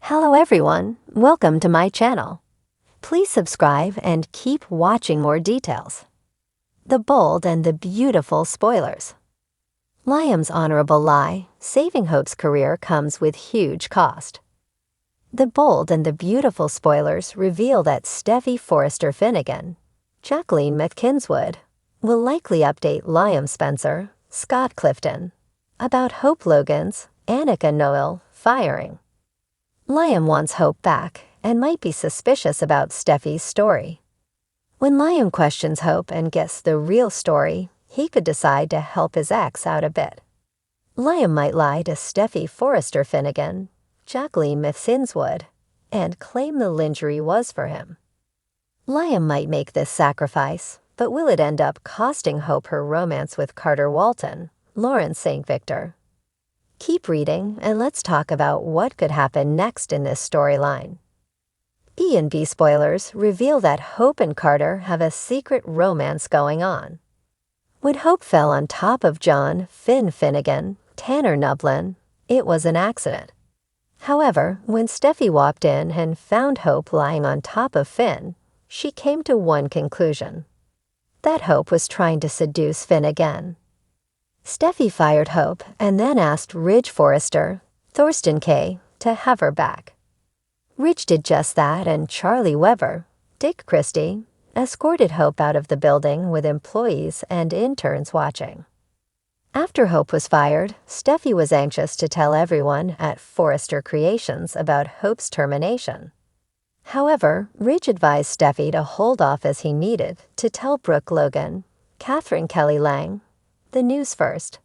Hello everyone, welcome to my channel. Please subscribe and keep watching more details. The bold and the beautiful spoilers. Liam's honorable lie, saving Hope's career comes with huge cost. The bold and the beautiful spoilers reveal that Steffy Forrester Finnegan, Jacqueline McKinswood, will likely update Liam Spencer, Scott Clifton, about Hope Logan's, Annika Noel, firing. Liam wants Hope back and might be suspicious about Steffy's story. When Liam questions Hope and gets the real story, he could decide to help his ex out a bit. Liam might lie to Steffy Forrester Finnegan, Jacqueline McKinswood, and claim the lingerie was for him. Liam might make this sacrifice, but will it end up costing Hope her romance with Carter Walton, Lawrence St. Victor? Keep reading and let's talk about what could happen next in this storyline. B&B spoilers reveal that Hope and Carter have a secret romance going on. When Hope fell on top of John Finnegan, Tanner Nublin, it was an accident. However, when Steffy walked in and found Hope lying on top of Finn, she came to one conclusion: that Hope was trying to seduce Finn again. Steffy fired Hope and then asked Ridge Forrester, Thorsten Kaye, to have her back. Ridge did just that, and Charlie Weber, Dick Christie, escorted Hope out of the building with employees and interns watching. After Hope was fired, Steffy was anxious to tell everyone at Forrester Creations about Hope's termination. However, Ridge advised Steffy to hold off as he needed to tell Brooke Logan, Catherine Kelly Lang, the news first.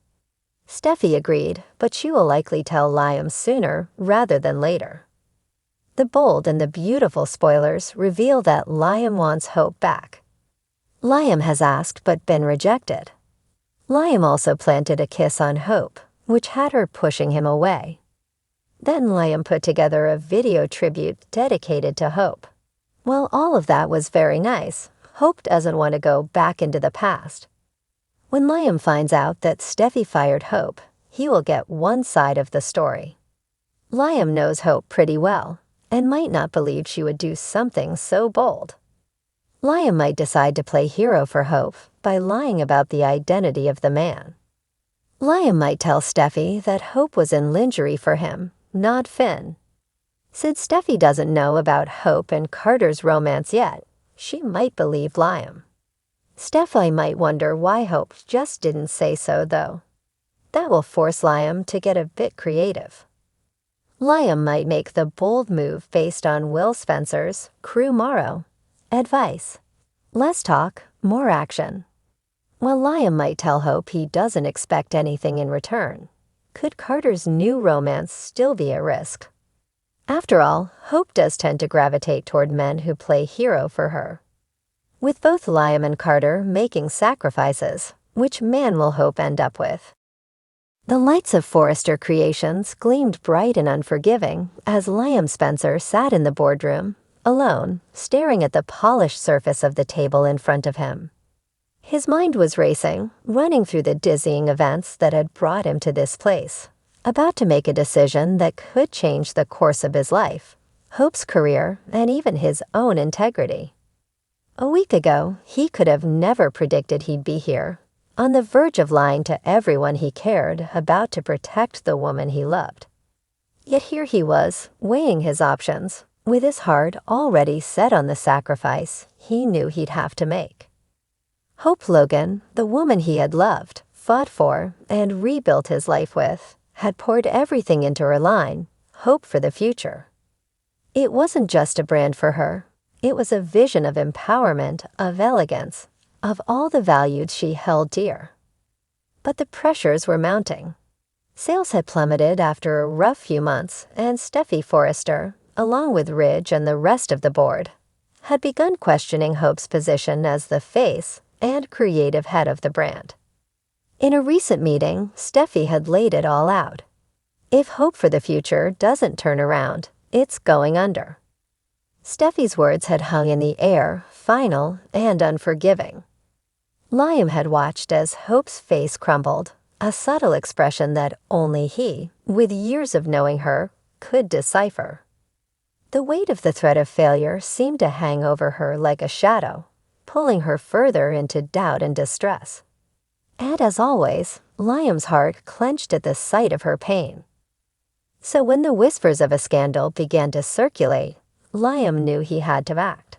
Steffy agreed, but she will likely tell Liam sooner rather than later. The bold and the beautiful spoilers reveal that Liam wants Hope back. Liam has asked but been rejected. Liam also planted a kiss on Hope, which had her pushing him away. Then Liam put together a video tribute dedicated to Hope. While all of that was very nice, Hope doesn't want to go back into the past. When Liam finds out that Steffy fired Hope, he will get one side of the story. Liam knows Hope pretty well, and might not believe she would do something so bold. Liam might decide to play hero for Hope by lying about the identity of the man. Liam might tell Steffy that Hope was in lingerie for him, not Finn. Since Steffy doesn't know about Hope and Carter's romance yet, she might believe Liam. Steffy might wonder why Hope just didn't say so, though. That will force Liam to get a bit creative. Liam might make the bold move based on Will Spencer's Crew Morrow advice: less talk, more action. While Liam might tell Hope he doesn't expect anything in return, could Carter's new romance still be at risk? After all, Hope does tend to gravitate toward men who play hero for her. With both Liam and Carter making sacrifices, which man will Hope end up with? The lights of Forrester Creations gleamed bright and unforgiving as Liam Spencer sat in the boardroom, alone, staring at the polished surface of the table in front of him. His mind was racing, running through the dizzying events that had brought him to this place, about to make a decision that could change the course of his life, Hope's career, and even his own integrity. A week ago, he could have never predicted he'd be here, on the verge of lying to everyone he cared about to protect the woman he loved. Yet here he was, weighing his options, with his heart already set on the sacrifice he knew he'd have to make. Hope Logan, the woman he had loved, fought for, and rebuilt his life with, had poured everything into her line, hope for the future. It wasn't just a brand for her. It was a vision of empowerment, of elegance, of all the values she held dear. But the pressures were mounting. Sales had plummeted after a rough few months, and Steffy Forrester, along with Ridge and the rest of the board, had begun questioning Hope's position as the face and creative head of the brand. In a recent meeting, Steffy had laid it all out. If Hope for the future doesn't turn around, it's going under. Steffy's words had hung in the air, final and unforgiving. Liam had watched as Hope's face crumbled, a subtle expression that only he, with years of knowing her, could decipher. The weight of the threat of failure seemed to hang over her like a shadow, pulling her further into doubt and distress. And as always, Liam's heart clenched at the sight of her pain. So when the whispers of a scandal began to circulate, Liam knew he had to act.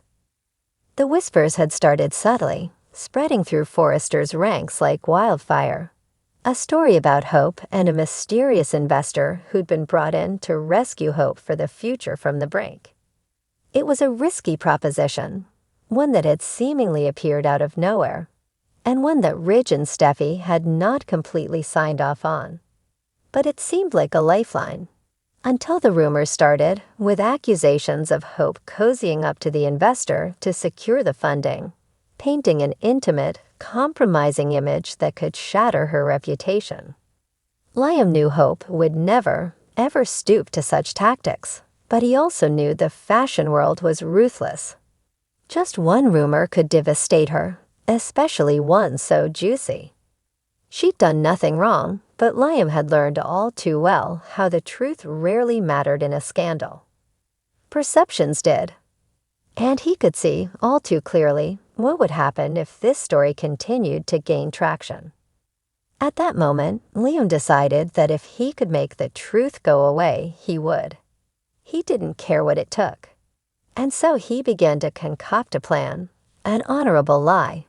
The whispers had started subtly, spreading through Forrester's ranks like wildfire. A story about Hope and a mysterious investor who'd been brought in to rescue Hope for the future from the brink. It was a risky proposition, one that had seemingly appeared out of nowhere, and one that Ridge and Steffi had not completely signed off on. But it seemed like a lifeline. Until the rumors started, with accusations of Hope cozying up to the investor to secure the funding, painting an intimate, compromising image that could shatter her reputation. Liam knew Hope would never, ever stoop to such tactics, but he also knew the fashion world was ruthless. Just one rumor could devastate her, especially one so juicy. She'd done nothing wrong, but Liam had learned all too well how the truth rarely mattered in a scandal. Perceptions did. And he could see, all too clearly, what would happen if this story continued to gain traction. At that moment, Liam decided that if he could make the truth go away, he would. He didn't care what it took. And so he began to concoct a plan, an honorable lie,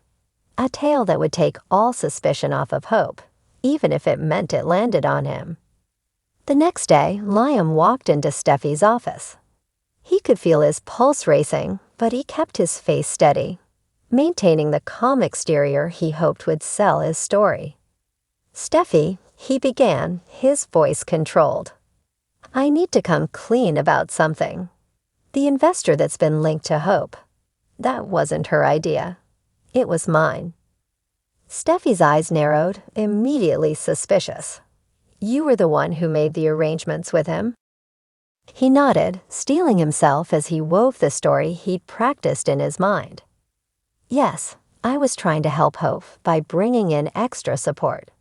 a tale that would take all suspicion off of Hope, even if it meant it landed on him. The next day, Liam walked into Steffi's office. He could feel his pulse racing, but he kept his face steady, maintaining the calm exterior he hoped would sell his story. "Steffi," he began, his voice controlled. "I need to come clean about something. The investor that's been linked to Hope. That wasn't her idea. It was mine." Steffi's eyes narrowed, immediately suspicious. "You were the one who made the arrangements with him?" He nodded, steeling himself as he wove the story he'd practiced in his mind. "Yes, I was trying to help Hope by bringing in extra support.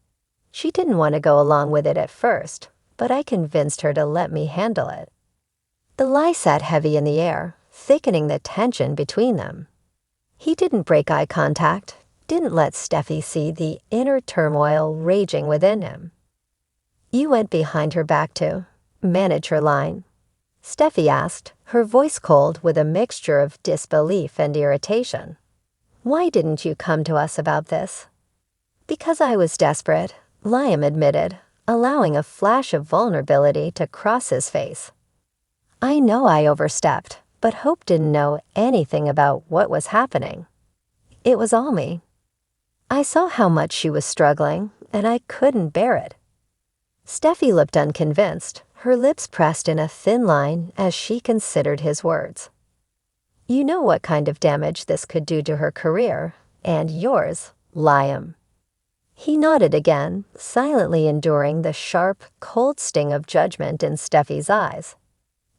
She didn't want to go along with it at first, but I convinced her to let me handle it." The lie sat heavy in the air, thickening the tension between them. He didn't break eye contact, didn't let Steffi see the inner turmoil raging within him. "You went behind her back to manage her line?" Steffi asked, her voice cold with a mixture of disbelief and irritation. "Why didn't you come to us about this?" "Because I was desperate," Liam admitted, allowing a flash of vulnerability to cross his face. "I know I overstepped, but Hope didn't know anything about what was happening. It was all me. I saw how much she was struggling, and I couldn't bear it." Steffi looked unconvinced, her lips pressed in a thin line as she considered his words. "You know what kind of damage this could do to her career, and yours, Liam." He nodded again, silently enduring the sharp, cold sting of judgment in Steffi's eyes.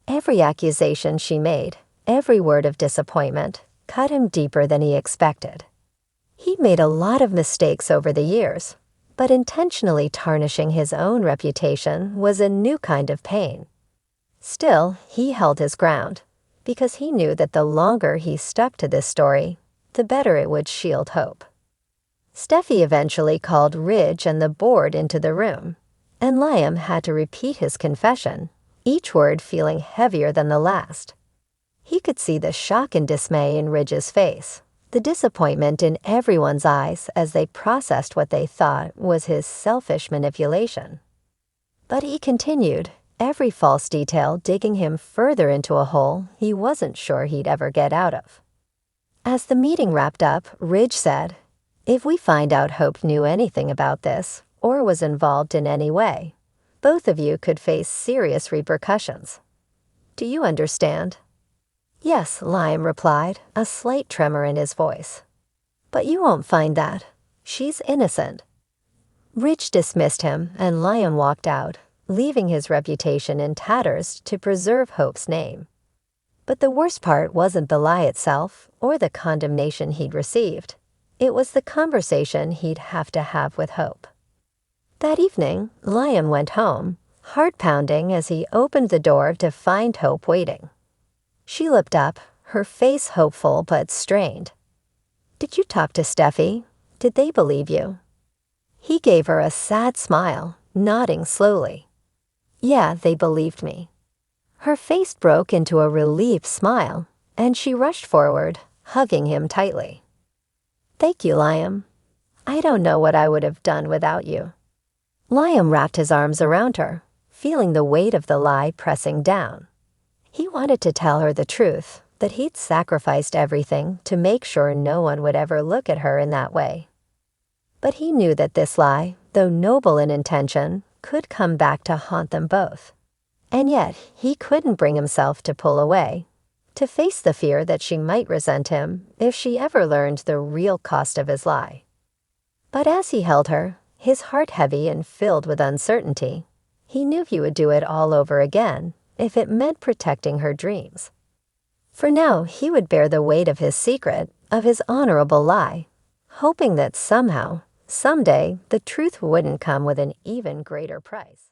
Every accusation she made, every word of disappointment, cut him deeper than he expected. He'd made a lot of mistakes over the years, but intentionally tarnishing his own reputation was a new kind of pain. Still, he held his ground, because he knew that the longer he stuck to this story, the better it would shield Hope. Steffi eventually called Ridge and the board into the room, and Liam had to repeat his confession, each word feeling heavier than the last. He could see the shock and dismay in Ridge's face, the disappointment in everyone's eyes as they processed what they thought was his selfish manipulation. But he continued, every false detail digging him further into a hole he wasn't sure he'd ever get out of. As the meeting wrapped up, Ridge said, "If we find out Hope knew anything about this, or was involved in any way, both of you could face serious repercussions. Do you understand?" "Yes," Liam replied, a slight tremor in his voice. "But you won't find that. She's innocent." Ridge dismissed him, and Liam walked out, leaving his reputation in tatters to preserve Hope's name. But the worst part wasn't the lie itself, or the condemnation he'd received. It was the conversation he'd have to have with Hope. That evening, Liam went home, heart pounding as he opened the door to find Hope waiting. She looked up, her face hopeful but strained. "Did you talk to Steffi? Did they believe you?" He gave her a sad smile, nodding slowly. "Yeah, they believed me." Her face broke into a relieved smile, and she rushed forward, hugging him tightly. "Thank you, Liam. I don't know what I would have done without you." Liam wrapped his arms around her, feeling the weight of the lie pressing down. He wanted to tell her the truth, that he'd sacrificed everything to make sure no one would ever look at her in that way. But he knew that this lie, though noble in intention, could come back to haunt them both. And yet he couldn't bring himself to pull away, to face the fear that she might resent him if she ever learned the real cost of his lie. But as he held her, his heart heavy and filled with uncertainty, he knew he would do it all over again if it meant protecting her dreams. For now he would bear the weight of his secret, of his honorable lie, hoping that somehow, someday, the truth wouldn't come with an even greater price.